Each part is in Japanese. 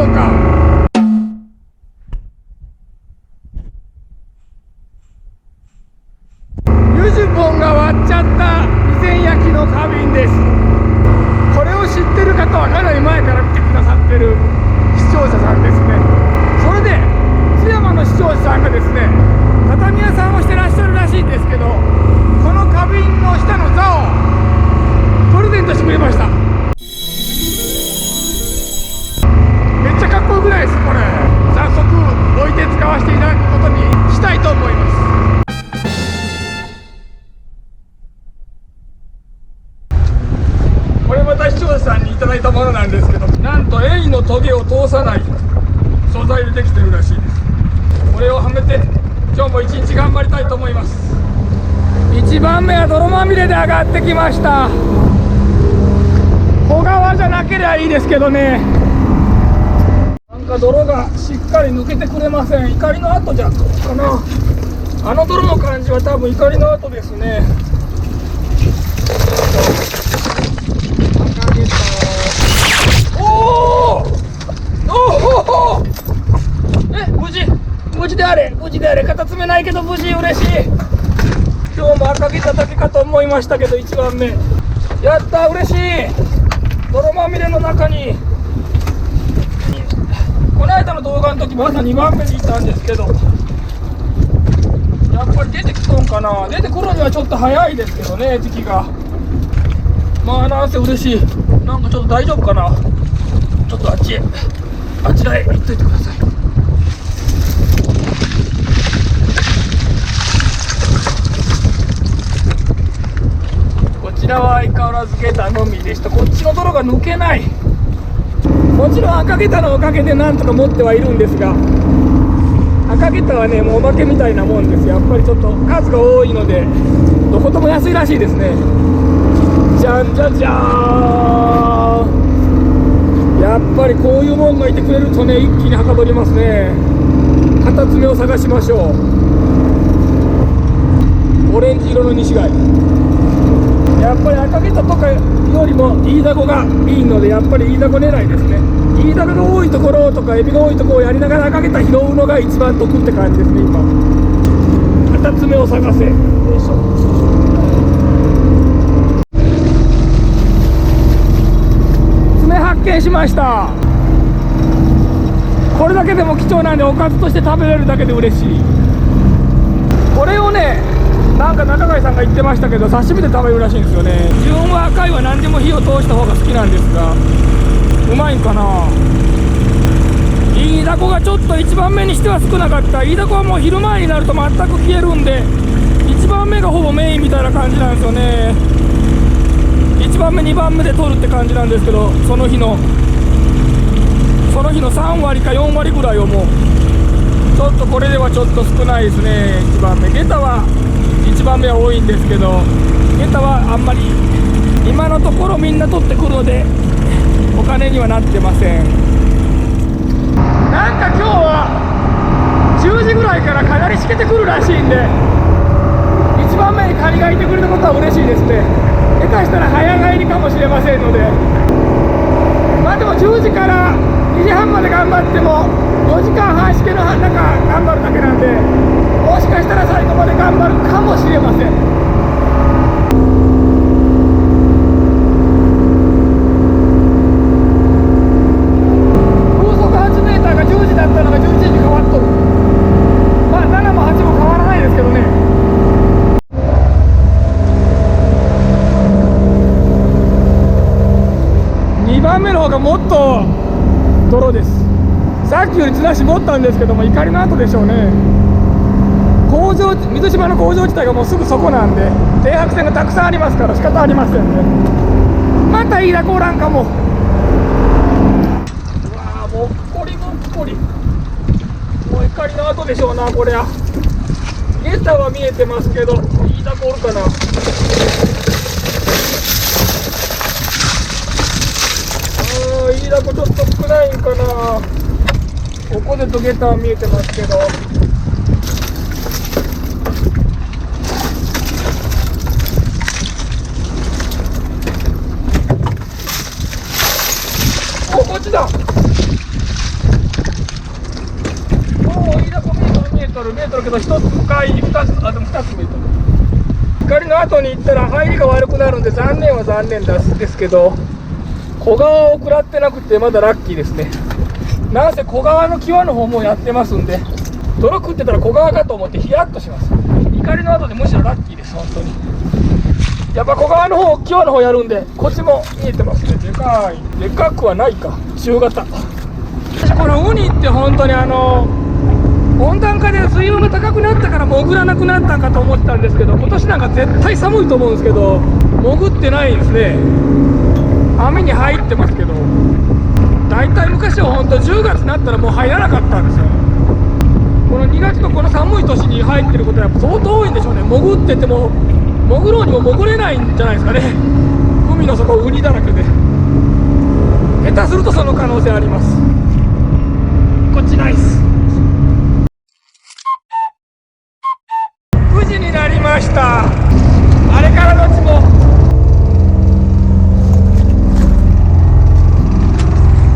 うか。油ジポンが割っちゃった備前焼の花瓶です。これを知ってる方はかなり前から見てくださってる視聴者さんですね。それで津山の視聴者さんがですね、畳屋さんをしてらっしゃるらしいんですけど、この花瓶の下の座をプレゼントしてくれました。めっちゃかっこよくないですこれ。早速置いて使わせていただくことにしたいと思います。これまた視聴者さんにいただいたものなんですけど、なんとエイのトゲを通さない素材でできてるらしいです。これをはめて今日も一日頑張りたいと思います。1番目は泥まみれで上がってきました。小川じゃなけりゃいいですけどね、なんか泥がしっかり抜けてくれません。怒りの跡じゃどうかな。あの泥の感じは多分怒りの跡ですね。おーおー、無事であれ、無事であれ。片爪ないけど無事、嬉しい。今日も赤城叩きかと思いましたけど1番目やった、嬉しい。泥まみれの中に、この間の動画の時まだ2番目にいたんですけど、やっぱり出てきとんかな。出てくるにはちょっと早いですけどね、時期が。まあなんせ嬉しい。なんかちょっと大丈夫かな。ちょっとあちらへ行っといてください。こちらは相変わらず下駄のみでした。こっちの泥が抜けない。もちろん赤下駄のおかげでなんとか持ってはいるんですが、赤下駄はね、もうお化けみたいなもんです。やっぱりちょっと数が多いのでどことも安いらしいですね。じゃんじゃじゃーん。やっぱりこういうもんがいてくれるとね、一気にはかどりますね。片爪を探しましょう。オレンジ色の西貝。やっぱり赤下駄とかよりもイイダコがいいので、やっぱりイイダコ狙いですね。イイダコが多いところとかエビが多いところをやりながら赤下駄拾うのが一番得って感じですね。今片爪を探せ。よいしょ。発見しました。これだけでも貴重なんで、おかずとして食べれるだけで嬉しい。これをね、なんか中貝さんが言ってましたけど、刺身で食べるらしいんですよね。自分は赤いは何でも火を通した方が好きなんですが、うまいんかな。イイダコがちょっと1番目にしては少なかった。イイダコはもう昼前になると全く消えるんで、1番目がほぼメインみたいな感じなんですよね。1番目2番目で取るって感じなんですけど、その日の3割か4割ぐらいをもうちょっとこれではちょっと少ないですね。1番目下駄は1番目は多いんですけど、下駄はあんまり今のところみんな取ってくるのでお金にはなってません。なんか今日は10時ぐらいからかなりしけてくるらしいんで、1番目にカニがいてくれたことは嬉しいですね。下手したら早帰りかもしれませんので、まあでも10時から2時半まで頑張っても4時間半しけの中頑張るだけなんで、もしかしたら最後まで頑張るかもしれません。風速8メーターが10時だったのが11時に変わっとる。まあ7も8も変わらないですけどね。2番目の方がもっと泥です。さっきより綱絞ったんですけども、怒りの後でしょうね。水島の工場自体がもうすぐそこなんで、停泊船がたくさんありますから仕方ありませんね。またイイダコおらんかも。うわー、もっこりもっこり。もう怒りの後でしょうな、こりゃ。下駄は見えてますけど、イイダコおるかな。イイダコちょっと少ないんかな。ここでと下駄は見えてますけど、お、こっちだ。けど、1つ深い、2つ、あ、でも2つもいいと思う。光の後に行ったら入りが悪くなるんで、残念は残念ですけど、小川を食らってなくてまだラッキーですね。なんせ小川の際の方もやってますんで、泥食ってたら小川かと思ってヒヤッとします。光の後でむしろラッキーです。本当にやっぱ小川の方、際の方やるんで、こっちも見えてますね。でかい、でかくはないか、中型。このウニって本当に温暖化で水温が高くなったから潜らなくなったんかと思ったんですけど、今年なんか絶対寒いと思うんですけど、潜ってないんですね。網に入ってますけど、だいたい昔は本当10月になったらもう入らなかったんですよ。この2月のこの寒い年に入ってることはやっぱ相当多いんでしょうね。潜ってても潜ろうにも潜れないんじゃないですかね。海の底ウニだらけで、下手するとその可能性あります。こっちナイス。9時になりました。あれからどっちも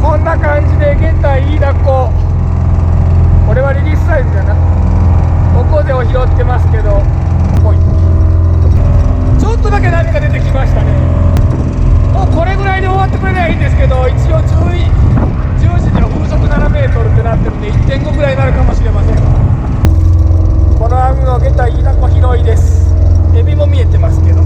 こんな感じでゲタイイダコ、これはリリースサイズだな。オコゼを拾ってますけど、ほい、ちょっとだけ波が出てきましたね。もうこれぐらいで終わってくれないんですけど、一応10時では風速7メートルってなってるんで 1.5 ぐらいになるかもしれません。この網のゲタイイダコ広いです。エビも見えてますけど、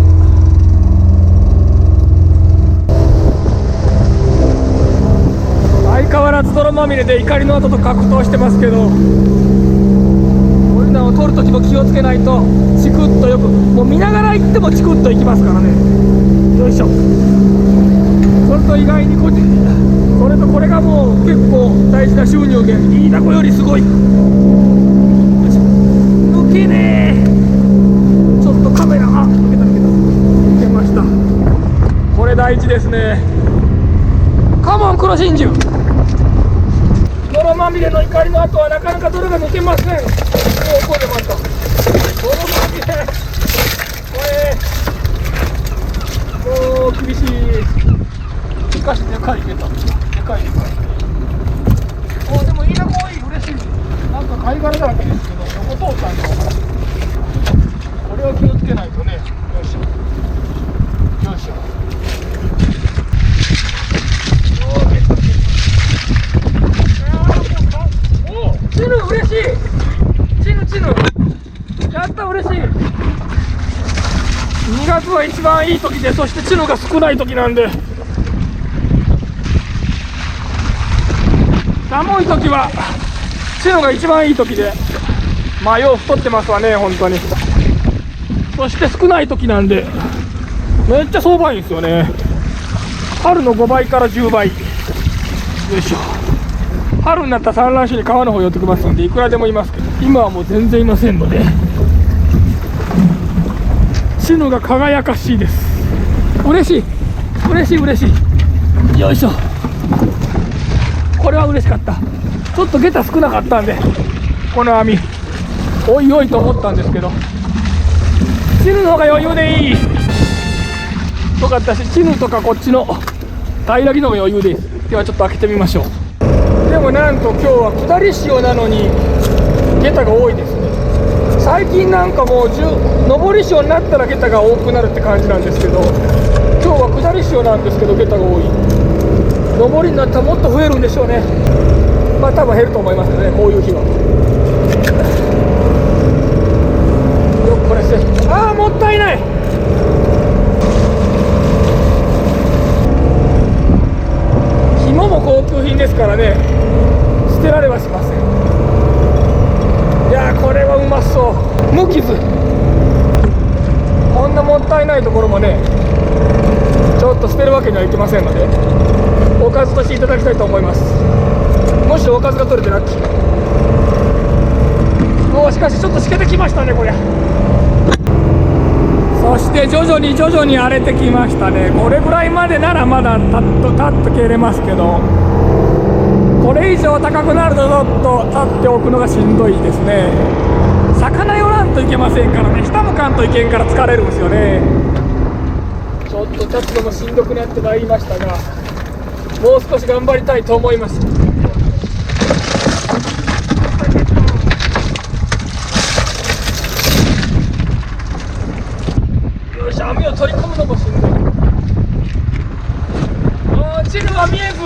相変わらず泥まみれで怒りの後と格闘してますけど、こういうのを取るときも気をつけないとチクッとよく、もう見ながら行ってもチクッといきますからね。よいしょ。それと意外にこれとこれがもう結構大事な収入源。イイダコよりすごい。抜けねえ。ちょっとカメラ、あ、抜けた抜けました。これ大事ですね。カモン黒真珠。泥まみれの怒りの後はなかなか泥が抜けません。もうここでまた泥まみれ、これもう厳しい。しかしでかいゲタ、でかい。お、でもイイダコ多い、嬉しい。なんか貝殻だらけですけど、どこ通ったんだろう。これは気をつけないとね。よいしょよいしょ。チヌ嬉しい。チヌやった、嬉しい。2月は一番いい時で、そしてチヌが少ない時なんで、寒い時はチヌが一番いい時で、まあよう太ってますわね、本当に。そして少ない時なんでめっちゃ相場いいんですよね。春の5倍から10倍。よいしょ。春になったら産卵しに川の方寄ってきますんで、いくらでもいますけど、今はもう全然いませんので、チヌが輝かしいです。嬉しい嬉しい嬉しい。よいしょ。これは嬉しかった。ちょっとゲタ少なかったんで、この網おいおいと思ったんですけど、チヌの方が余裕でいい。よかったし、チヌとかこっちの平木の方が余裕でいいです。ではちょっと開けてみましょう。でもなんと今日は下り潮なのにゲタが多いですね。最近なんかもう上り潮になったらゲタが多くなるって感じなんですけど、今日は下り潮なんですけどゲタが多い。上りになったらもっと増えるんでしょうね。まあ多分減ると思いますけどね、こういう日は。よくこれして、ああもったいない。紐も高級品ですからね、捨てられはしません。いやーこれはうまそう。無傷。こんなもったいないところもね、ちょっと捨てるわけにはいきませんので、おかずとしていただきたいと思います。もしおかずが取れてラッキー。おー、しかしちょっとしけてきましたねこれ。そして徐々に荒れてきましたね。これぐらいまでならまだタッと蹴れますけど、これ以上高くなるとちょっと立っておくのがしんどいですね。魚寄らんといけませんからね、下向かんといけんから疲れるんですよね。ちょっと立つのもしんどくなってまいりましたが、もう少し頑張りたいと思います。波を取り込むのもしんどい。落ちるは見えず。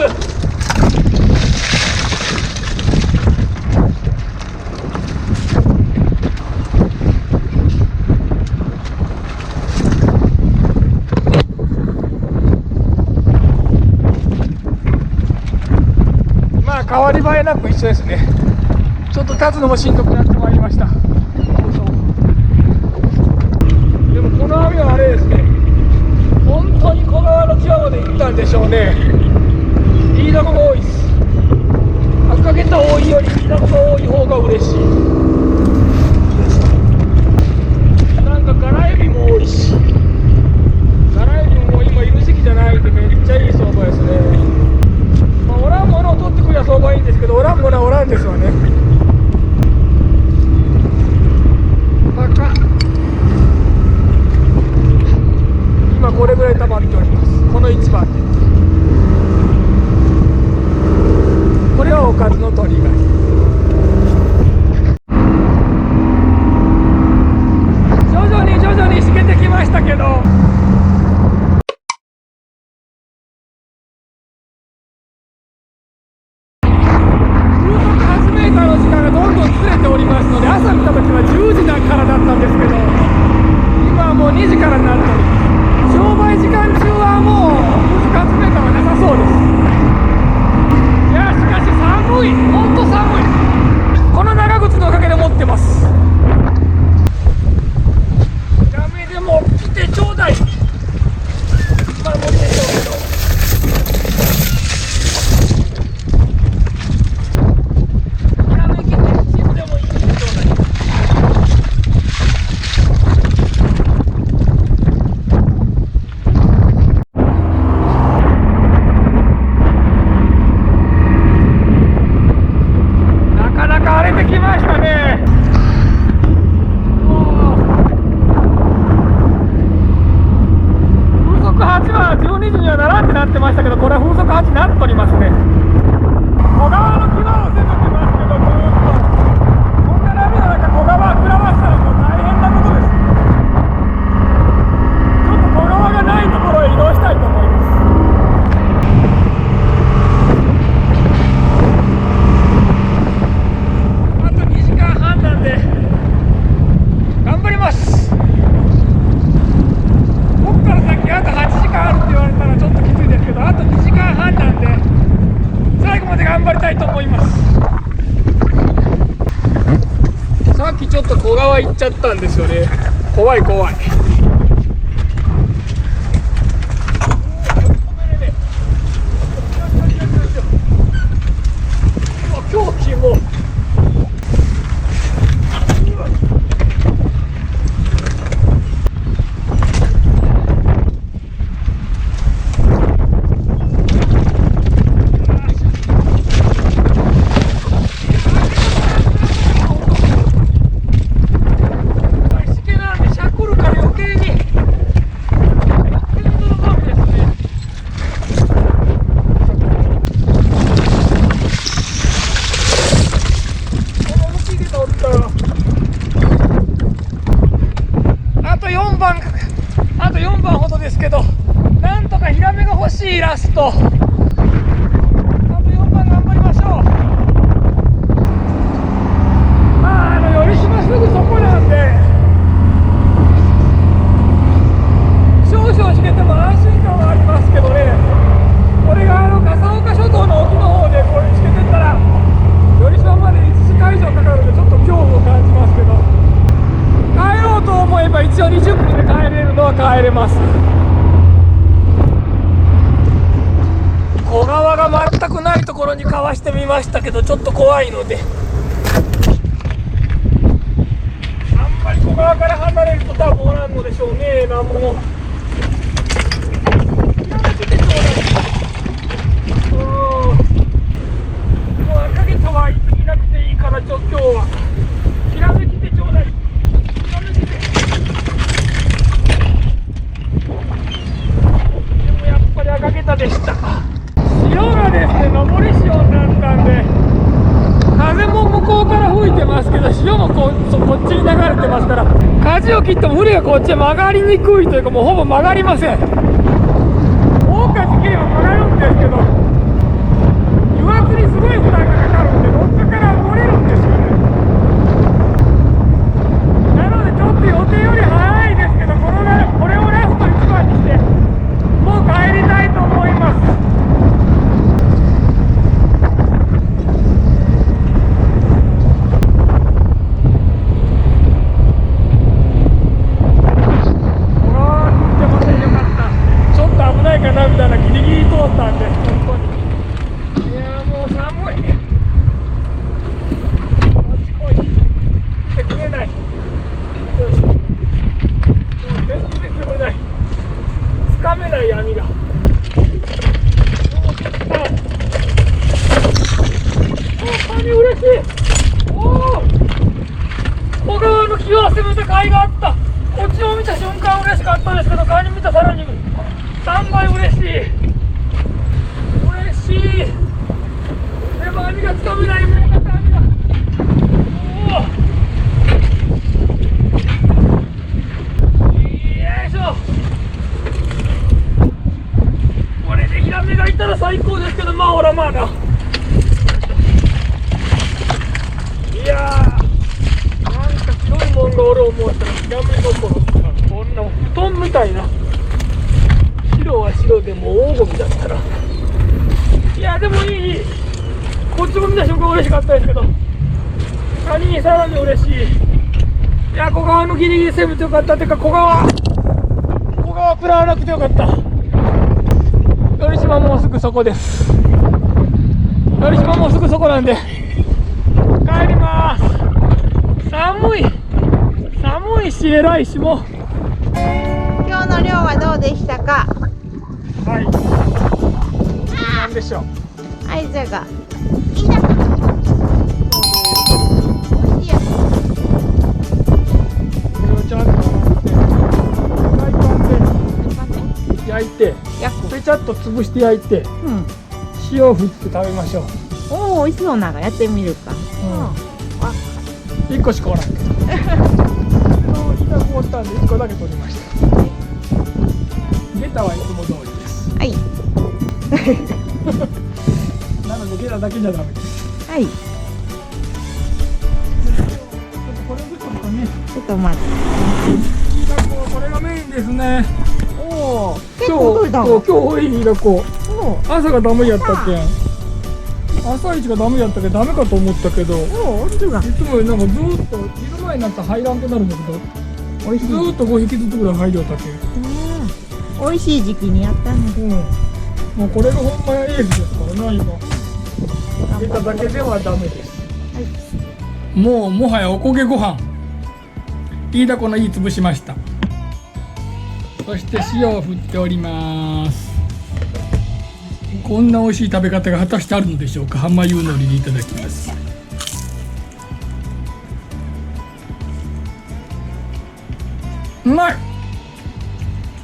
まあ変わり映えなく一緒ですね。ちょっと立つのもしんどくなってまいりました。でもこの雨はあれですね、本当に小川の際まで行ったんでしょうね。飯田子が多いです。赤毛た多いより飯田子が多い方が嬉しい。なんかガラエビも多いし、ガラエビも今いる時期じゃないんでめっちゃいい相場ですね。まあ、おらんものを取ってくりゃ相場いいんですけど、おらんものはおらんですわね。バカ。今これぐらい溜まっております。この市場で。これはおかずの鳥貝。徐々にしけてきましたけど、風速8メーターの時間がどんどんずれておりますので、朝見た時は10時からだったんですけど、今はもう2時からになっております。商売時間中はもう風速8メーターはなさそうです。いやしかし寒い、ほんと寒い。この長靴のおかげで持ってます。ダメでも来てちょうだい。まあ無理でしょうけど、やめきてチームでもいいんでちょうだい。なかなか荒れてきましたね。風速8は12時にはならんってなってましたけど、これは風速8になっておりますね。小川の際を攻めてますけど、ずーっとこんな波の中小川くらましたらもう大変なことです。ちょっと小川がないところへ移動したいと思います。あと2時間半なんで頑張ります。ここから先あと8時間あるって言われたらちょっときついですけど、あと2時間半なんで最後まで頑張りたいと思います。さっきちょっと小川行っちゃったんですよね。怖い怖い。狂気もあと4番ほどですけど、なんとかヒラメが欲しいラスト。あと4番頑張りましょう。まあ寄島すぐそこなんで、少々しけても安心感はありますけどね。これが笠岡諸島の沖の方でこれしけてたら寄島まで1時間以上かかるんで、ちょっと恐怖を感じますけど、帰ろうと思えば一応20分で帰れるのは帰れます。小川が全くないところにかわしてみましたけど、ちょっと怖いので、あんまり小川から離れると多分おらんのでしょうね。なんもやめてちょうだい。もう赤毛たはいなくていいから、今日はひらめきてちょうだい。でもやっぱり赤毛たでした。潮がですね、上り潮になったんで、風も向こうから吹いてますけど、潮もこっちに流れてますから、舵を切っ行っても船がこっちは曲がりにくいというかもうほぼ曲がりません。大舵切れば曲がるんですけど油圧にすごい負担がかかるんでどっかから漏れるんですよね。なのでちょっと予定より早いですけどこれをラスト1番にしてもう帰りたいと思います。危ないかなみたいなギリギリ通ったんで本当にいやもう寒い。あっちこい来てくれない。よしもう全然来てくれない。つかめない網がもうちょっとカニ嬉しい。おお小川の気を攻めた甲斐があった。こっちを見た瞬間嬉しかったですけどカニ見たさらに3倍嬉しい。嬉しい。でも網がつかめない。もう片網がおおよいしょ。これでヒラメがいたら最高ですけどまあほらまあな。いやーなんか白いもんがおる思ったらヒラメどころかこんな布団みたいな。白は白でも黄金だったらいやでもいいこっちも見た瞬間嬉しかったですけどカニにさらに嬉しい。いや小川のギリギリ攻めてよかったっていうか小川食らわなくてよかった。寄島もうすぐそこです。寄島もうすぐそこなんで帰ります。寒いし偉いしもう今日の漁はどうでしたか。はいなんでしょう。はい、じゃがいいだおいしいや。これをちゃんとフライパンで焼いてぺちゃっと潰して焼いて塩を振って食べましょう。おお、美味しそうながやってみるか。1個しかおらんけど火が凍ったんで1個だけ取りました。ゲタはいつも通りです。はいなのでゲタだけじゃダメです。はい。これずつかね。ちょっと待って。いい学校これがメインですね。おお、結構取れたわ。今日多いいい学校。朝がダメやったっけん。朝一がダメやったけどダメかと思ったけど。いつもなんかずーっと昼前になったら入らんくなるんだけど。ずーっと5匹ずつぐらい入りよったけん。美味しい時期にやったね。もうこれがほんまやエースですからな今。ゲタだけではダメです。もはやおこげご飯。いいだこのいい潰しました。そして塩を振っております。こんな美味しい食べ方が果たしてあるのでしょうか。浜湯のりでいただきます。うまい。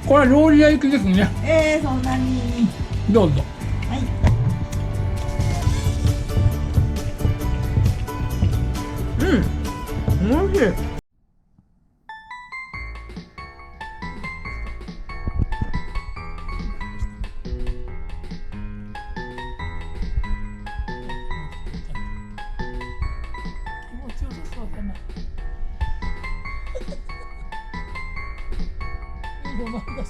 これはローリア行きですね。そんなに。どうぞ。はい。おいしい。いいよ、まだし。